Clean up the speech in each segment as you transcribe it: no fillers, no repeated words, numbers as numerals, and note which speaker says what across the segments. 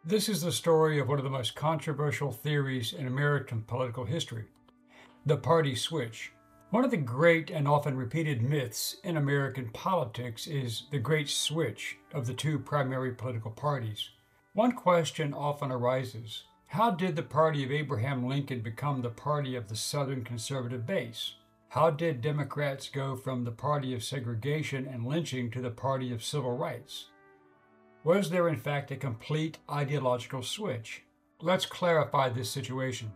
Speaker 1: This is the story of one of the most controversial theories in American political history, the party switch. One of the great and often repeated myths in American politics is the great switch of the two primary political parties. One question often arises: how did the party of Abraham Lincoln become the party of the Southern conservative base? How did Democrats go from the party of segregation and lynching to the party of civil rights? Was there in fact a complete ideological switch? Let's clarify this situation.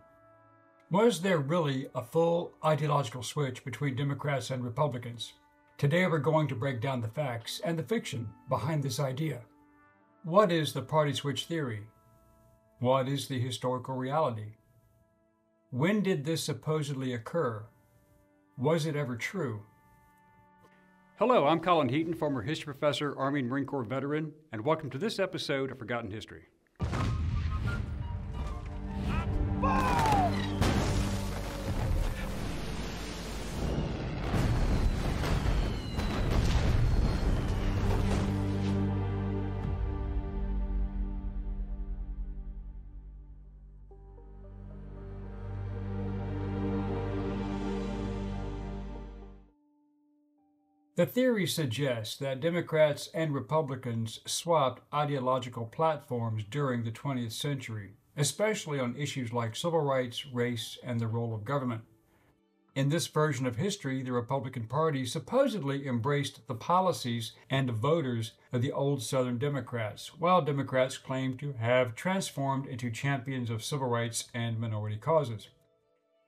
Speaker 1: Was there really a full ideological switch between Democrats and Republicans? Today we're going to break down the facts and the fiction behind this idea. What is the party switch theory? What is the historical reality? When did this supposedly occur? Was it ever true?
Speaker 2: Hello, I'm Colin Heaton, former history professor, Army and Marine Corps veteran, and welcome to this episode of Forgotten History.
Speaker 1: The theory suggests that Democrats and Republicans swapped ideological platforms during the 20th century, especially on issues like civil rights, race, and the role of government. In this version of history, the Republican Party supposedly embraced the policies and voters of the old Southern Democrats, while Democrats claimed to have transformed into champions of civil rights and minority causes.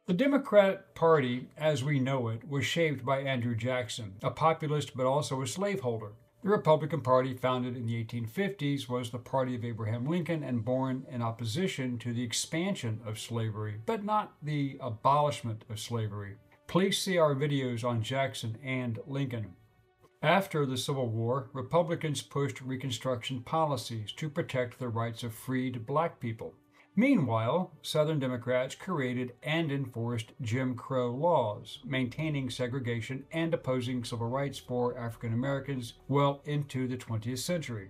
Speaker 1: The Democratic Party, as we know it, was shaped by Andrew Jackson, a populist but also a slaveholder. The Republican Party, founded in the 1850s, was the party of Abraham Lincoln and born in opposition to the expansion of slavery, but not the abolishment of slavery. Please see our videos on Jackson and Lincoln. After the Civil War, Republicans pushed Reconstruction policies to protect the rights of freed black people. Meanwhile, Southern Democrats created and enforced Jim Crow laws, maintaining segregation and opposing civil rights for African Americans well into the 20th century.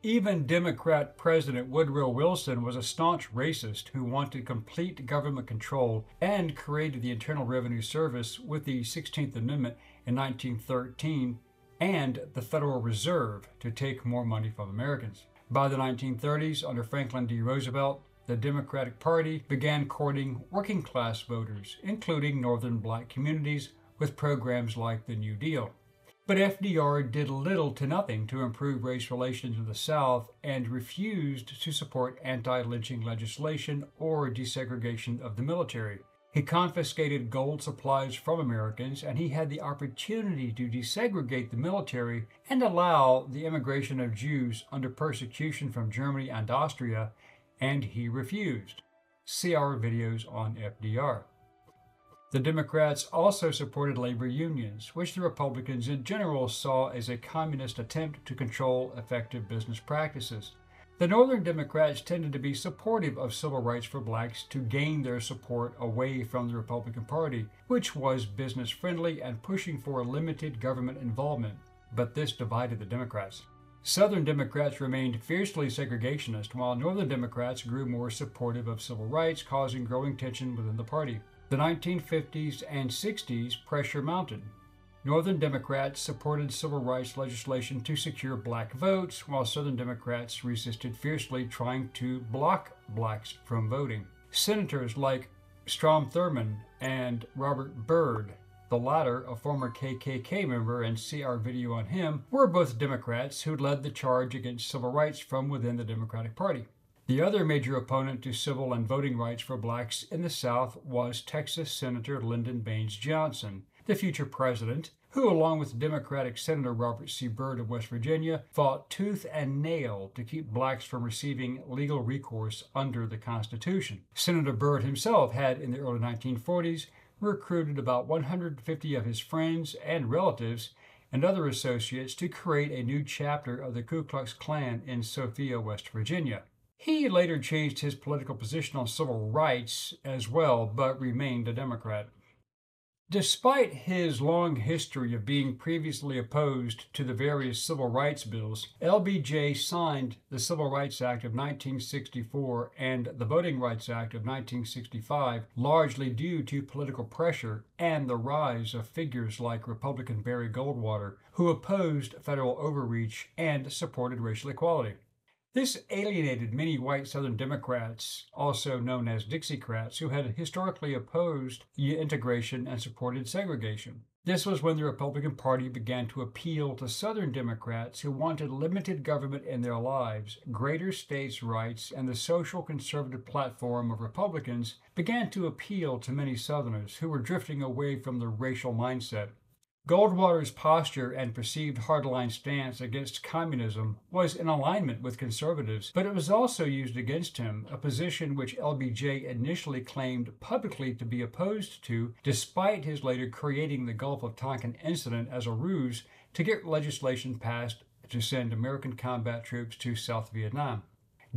Speaker 1: Even Democrat President Woodrow Wilson was a staunch racist who wanted complete government control and created the Internal Revenue Service with the 16th Amendment in 1913 and the Federal Reserve to take more money from Americans. By the 1930s, under Franklin D. Roosevelt, the Democratic Party began courting working-class voters, including northern black communities, with programs like the New Deal. But FDR did little to nothing to improve race relations in the South and refused to support anti-lynching legislation or desegregation of the military. He confiscated gold supplies from Americans, and he had the opportunity to desegregate the military and allow the immigration of Jews under persecution from Germany and Austria, and he refused. See our videos on FDR. The Democrats also supported labor unions, which the Republicans in general saw as a communist attempt to control effective business practices. The Northern Democrats tended to be supportive of civil rights for blacks to gain their support away from the Republican Party, which was business-friendly and pushing for limited government involvement, but this divided the Democrats. Southern Democrats remained fiercely segregationist, while Northern Democrats grew more supportive of civil rights, causing growing tension within the party. The 1950s and 60s pressure mounted. Northern Democrats supported civil rights legislation to secure black votes, while Southern Democrats resisted fiercely, trying to block blacks from voting. Senators like Strom Thurmond and Robert Byrd, the latter a former KKK member, and see our video on him, were both Democrats who led the charge against civil rights from within the Democratic Party. The other major opponent to civil and voting rights for blacks in the South was Texas Senator Lyndon Baines Johnson, the future president, who, along with Democratic Senator Robert C. Byrd of West Virginia, fought tooth and nail to keep blacks from receiving legal recourse under the Constitution. Senator Byrd himself had, in the early 1940s, recruited about 150 of his friends and relatives and other associates to create a new chapter of the Ku Klux Klan in Sophia, West Virginia. He later changed his political position on civil rights as well, but remained a Democrat. Despite his long history of being previously opposed to the various civil rights bills, LBJ signed the Civil Rights Act of 1964 and the Voting Rights Act of 1965 largely due to political pressure and the rise of figures like Republican Barry Goldwater, who opposed federal overreach and supported racial equality. This alienated many white Southern Democrats, also known as Dixiecrats, who had historically opposed integration and supported segregation. This was when the Republican Party began to appeal to Southern Democrats who wanted limited government in their lives, greater states' rights, and the social conservative platform of Republicans began to appeal to many Southerners who were drifting away from the racial mindset. Goldwater's posture and perceived hardline stance against communism was in alignment with conservatives, but it was also used against him, a position which LBJ initially claimed publicly to be opposed to, despite his later creating the Gulf of Tonkin incident as a ruse to get legislation passed to send American combat troops to South Vietnam.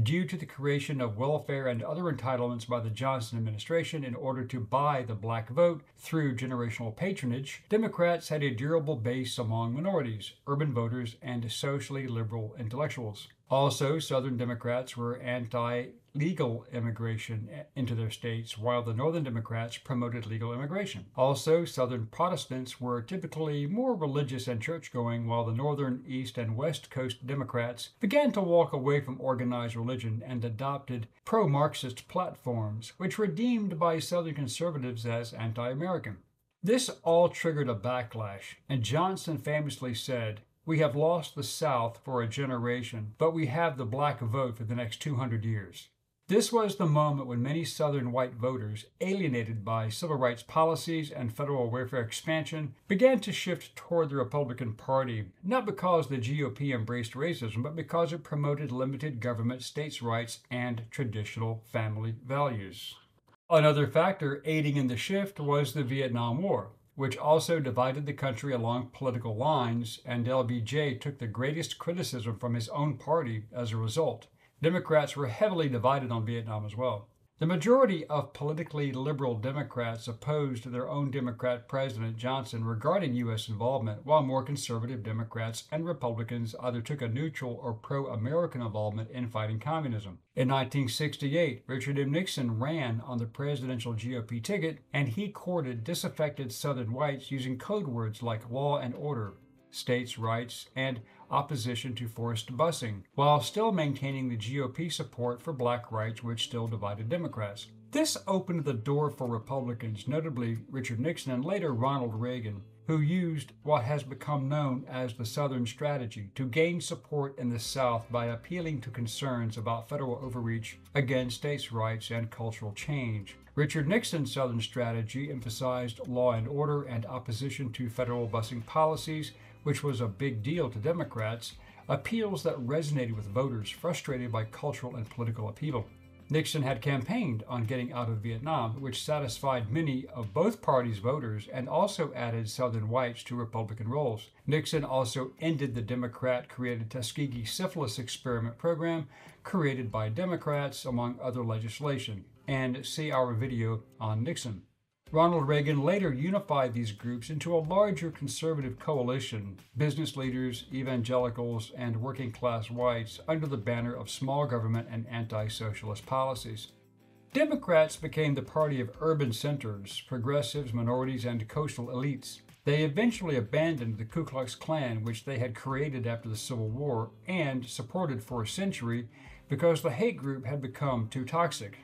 Speaker 1: Due to the creation of welfare and other entitlements by the Johnson administration in order to buy the black vote through generational patronage, Democrats had a durable base among minorities, urban voters, and socially liberal intellectuals. Also, Southern Democrats were anti-legal immigration into their states, while the Northern Democrats promoted legal immigration. Also, Southern Protestants were typically more religious and church-going, while the Northern, East, and West Coast Democrats began to walk away from organized religion and adopted pro-Marxist platforms, which were deemed by Southern conservatives as anti-American. This all triggered a backlash, and Johnson famously said, "We have lost the South for a generation, but we have the black vote for the next 200 years." This was the moment when many Southern white voters, alienated by civil rights policies and federal welfare expansion, began to shift toward the Republican Party, not because the GOP embraced racism, but because it promoted limited government, states' rights, and traditional family values. Another factor aiding in the shift was the Vietnam War, which also divided the country along political lines, and LBJ took the greatest criticism from his own party as a result. Democrats were heavily divided on Vietnam as well. The majority of politically liberal Democrats opposed their own Democrat President Johnson regarding U.S. involvement, while more conservative Democrats and Republicans either took a neutral or pro-American involvement in fighting communism. In 1968, Richard M. Nixon ran on the presidential GOP ticket, and he courted disaffected Southern whites using code words like law and order, states' rights, and opposition to forced busing, while still maintaining the GOP support for black rights, which still divided Democrats. This opened the door for Republicans, notably Richard Nixon and later Ronald Reagan, who used what has become known as the Southern strategy to gain support in the South by appealing to concerns about federal overreach against states' rights and cultural change. Richard Nixon's Southern strategy emphasized law and order and opposition to federal busing policies, which was a big deal to Democrats, appeals that resonated with voters frustrated by cultural and political upheaval. Nixon had campaigned on getting out of Vietnam, which satisfied many of both parties' voters and also added Southern whites to Republican rolls. Nixon also ended the Democrat-created Tuskegee syphilis experiment program created by Democrats, among other legislation. And see our video on Nixon. Ronald Reagan later unified these groups into a larger conservative coalition, business leaders, evangelicals, and working-class whites, under the banner of small government and anti-socialist policies. Democrats became the party of urban centers, progressives, minorities, and coastal elites. They eventually abandoned the Ku Klux Klan, which they had created after the Civil War and supported for a century because the hate group had become too toxic.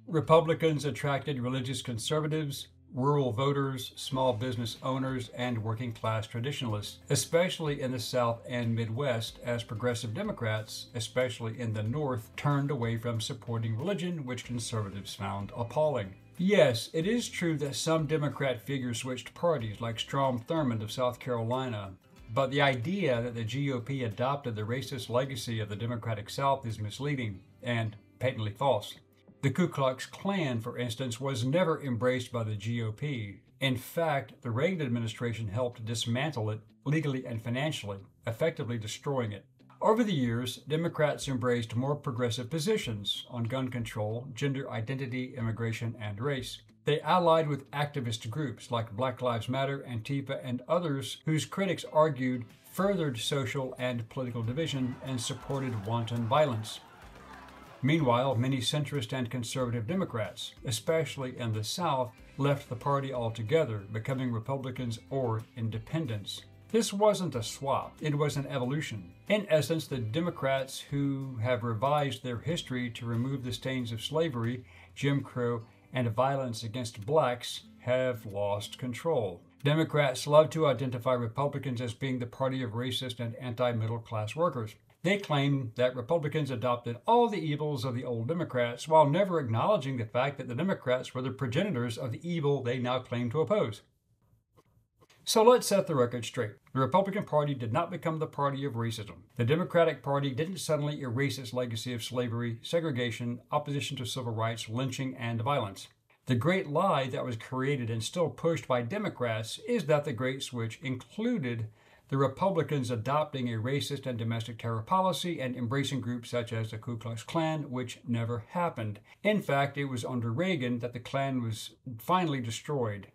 Speaker 1: Republicans attracted religious conservatives, rural voters, small business owners, and working-class traditionalists, especially in the South and Midwest, as progressive Democrats, especially in the North, turned away from supporting religion, which conservatives found appalling. Yes, it is true that some Democrat figures switched parties, like Strom Thurmond of South Carolina, but the idea that the GOP adopted the racist legacy of the Democratic South is misleading and patently false. The Ku Klux Klan, for instance, was never embraced by the GOP. In fact, the Reagan administration helped dismantle it legally and financially, effectively destroying it. Over the years, Democrats embraced more progressive positions on gun control, gender identity, immigration, and race. They allied with activist groups like Black Lives Matter, Antifa, and others whose critics argued furthered social and political division and supported wanton violence. Meanwhile, many centrist and conservative Democrats, especially in the South, left the party altogether, becoming Republicans or independents. This wasn't a swap, it was an evolution. In essence, the Democrats who have revised their history to remove the stains of slavery, Jim Crow, and violence against blacks have lost control. Democrats love to identify Republicans as being the party of racist and anti-middle class workers. They claim that Republicans adopted all the evils of the old Democrats while never acknowledging the fact that the Democrats were the progenitors of the evil they now claim to oppose. So let's set the record straight. The Republican Party did not become the party of racism. The Democratic Party didn't suddenly erase its legacy of slavery, segregation, opposition to civil rights, lynching, and violence. The great lie that was created and still pushed by Democrats is that the Great Switch included the Republicans adopting a racist and domestic terror policy and embracing groups such as the Ku Klux Klan, which never happened. In fact, it was under Reagan that the Klan was finally destroyed.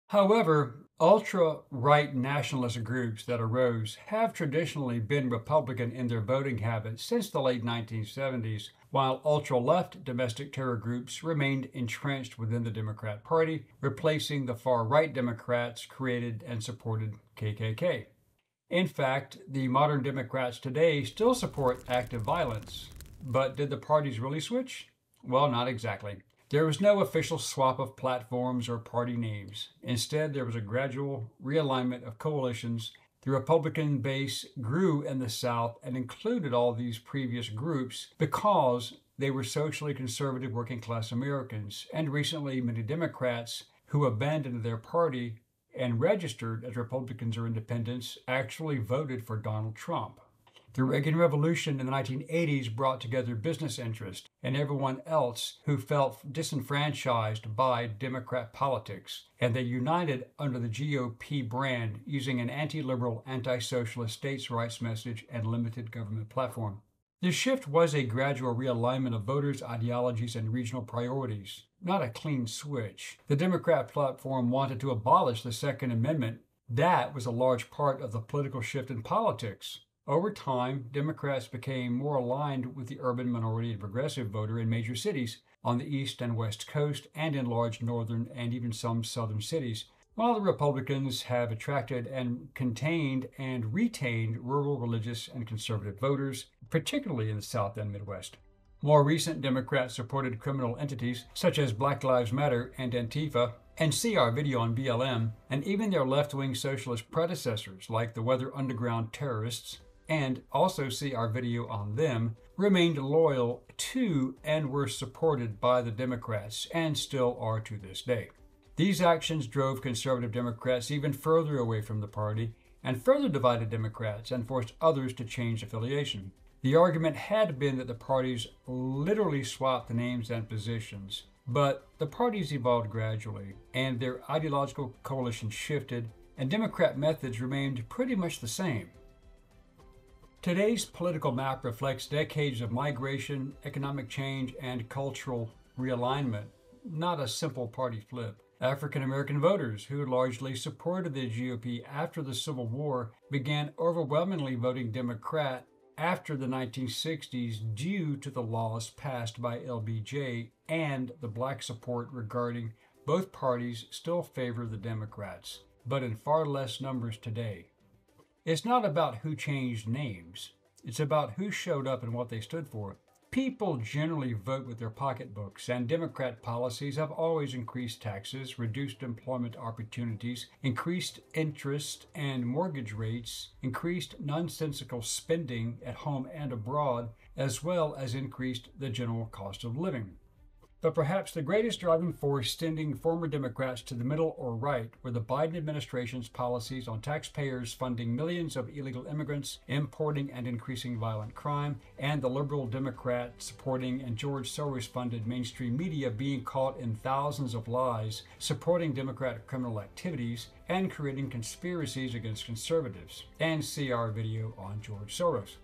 Speaker 1: However, ultra-right nationalist groups that arose have traditionally been Republican in their voting habits since the late 1970s, while ultra-left domestic terror groups remained entrenched within the Democrat Party, replacing the far-right Democrats created and supported KKK. In fact, the modern Democrats today still support active violence. But did the parties really switch? Well, not exactly. There was no official swap of platforms or party names. Instead, there was a gradual realignment of coalitions. The Republican base grew in the South and included all these previous groups because they were socially conservative working class Americans, and recently many Democrats who abandoned their party and registered as Republicans or independents actually voted for Donald Trump. The Reagan Revolution in the 1980s brought together business interests and everyone else who felt disenfranchised by Democrat politics, and they united under the GOP brand using an anti-liberal, anti-socialist states' rights message and limited government platform. The shift was a gradual realignment of voters' ideologies and regional priorities, not a clean switch. The Democrat platform wanted to abolish the Second Amendment. That was a large part of the political shift in politics. Over time, Democrats became more aligned with the urban minority and progressive voter in major cities on the East and West Coast and in large northern and even some southern cities, while the Republicans have attracted and contained and retained rural, religious, and conservative voters, particularly in the South and Midwest. More recent Democrat-supported criminal entities such as Black Lives Matter and Antifa, and see our video on BLM, and even their left-wing socialist predecessors like the Weather Underground terrorists, and also see our video on them, remained loyal to and were supported by the Democrats and still are to this day. These actions drove conservative Democrats even further away from the party and further divided Democrats and forced others to change affiliation. The argument had been that the parties literally swapped the names and positions, but the parties evolved gradually and their ideological coalition shifted and Democrat methods remained pretty much the same. Today's political map reflects decades of migration, economic change, and cultural realignment, not a simple party flip. African American voters, who largely supported the GOP after the Civil War, began overwhelmingly voting Democrat after the 1960s due to the laws passed by LBJ and the black support regarding both parties still favor the Democrats, but in far less numbers today. It's not about who changed names. It's about who showed up and what they stood for. People generally vote with their pocketbooks, and Democrat policies have always increased taxes, reduced employment opportunities, increased interest and mortgage rates, increased nonsensical spending at home and abroad, as well as increased the general cost of living. But perhaps the greatest driving force sending former Democrats to the middle or right were the Biden administration's policies on taxpayers funding millions of illegal immigrants, importing and increasing violent crime, and the liberal Democrat supporting and George Soros-funded mainstream media being caught in thousands of lies, supporting Democratic criminal activities, and creating conspiracies against conservatives. And see our video on George Soros.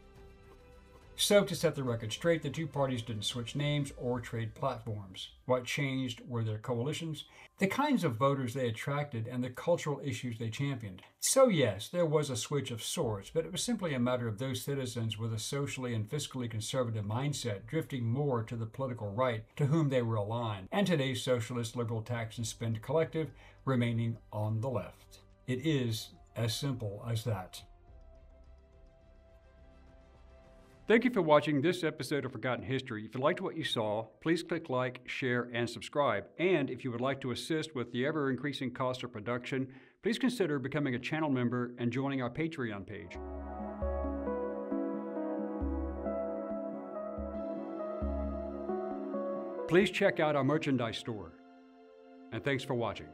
Speaker 1: So, to set the record straight, the two parties didn't switch names or trade platforms. What changed were their coalitions, the kinds of voters they attracted, and the cultural issues they championed. So yes, there was a switch of sorts, but it was simply a matter of those citizens with a socially and fiscally conservative mindset drifting more to the political right to whom they were aligned, and today's socialist liberal tax and spend collective remaining on the left. It is as simple as that.
Speaker 2: Thank you for watching this episode of Forgotten History. If you liked what you saw, please click like, share, and subscribe. And if you would like to assist with the ever-increasing cost of production, please consider becoming a channel member and joining our Patreon page. Please check out our merchandise store. And thanks for watching.